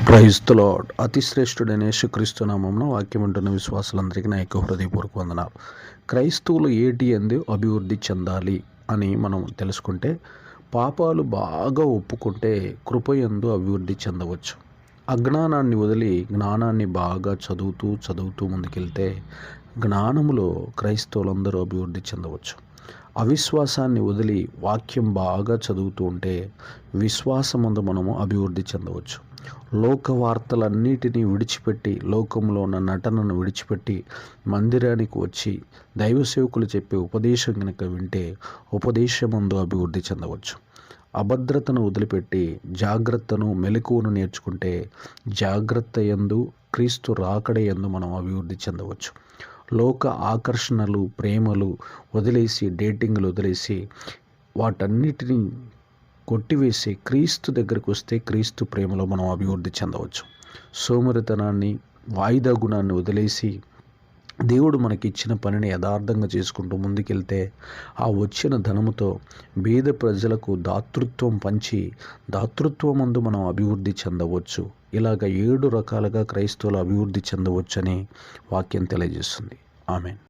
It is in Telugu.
Praise the lord. అతి శ్రేష్ఠుడైన యేసుక్రీస్తు నామమున వాక్యం వింటున్న విశ్వాసులందరికీ నా యొక్క హృదయపూర్వక వందనాలు. క్రైస్తవులు ఏటి యందు అభివృద్ధి చెందాలి అని మనం తెలుసుకుంటే, పాపాలు బాగా ఒప్పుకుంటే కృపయందు అభివృద్ధి చెందవచ్చు. అజ్ఞానాన్ని వదిలి జ్ఞానాన్ని బాగా చదువుతూ ముందుకెళ్తే జ్ఞానములో క్రైస్తవులందరూ అభివృద్ధి చెందవచ్చు. అవిశ్వాసాన్ని వదిలి వాక్యం బాగా చదువుతూ ఉంటే విశ్వాసమందు మనము అభివృద్ధి చెందవచ్చు. లోక వార్తలన్నిటినీ విడిచిపెట్టి, లోకంలో ఉన్న నటనను విడిచిపెట్టి మందిరానికి వచ్చి దైవ సేవకులు చెప్పే ఉపదేశం కనుక వింటే ఉపదేశమందు అభివృద్ధి చెందవచ్చు. అభద్రతను వదిలిపెట్టి జాగ్రత్తను మెలకువను నేర్చుకుంటే జాగ్రత్త యందు క్రీస్తు రాకడ యందు మనం అభివృద్ధి చెందవచ్చు. లోక ఆకర్షణలు, ప్రేమలు వదిలేసి, డేటింగ్లు వదిలేసి వాటన్నిటినీ కొట్టివేసి క్రీస్తు దగ్గరికి వస్తే క్రీస్తు ప్రేమలో మనం అభివృద్ధి చెందవచ్చు. సోమరితనాన్ని, వాయిదా గుణాన్ని వదిలేసి దేవుడు మనకిచ్చిన పనిని యథార్థంగా చేసుకుంటూ ముందుకెళ్తే ఆ వచ్చిన ధనముతో బీద ప్రజలకు దాతృత్వం పంచి దాతృత్వమందు మనం అభివృద్ధి చెందవచ్చు. ఇలాగ 7 రకాలుగా క్రైస్తవులు అభివృద్ధి చెందవచ్చని వాక్యం తెలియజేస్తుంది. ఆమేన్.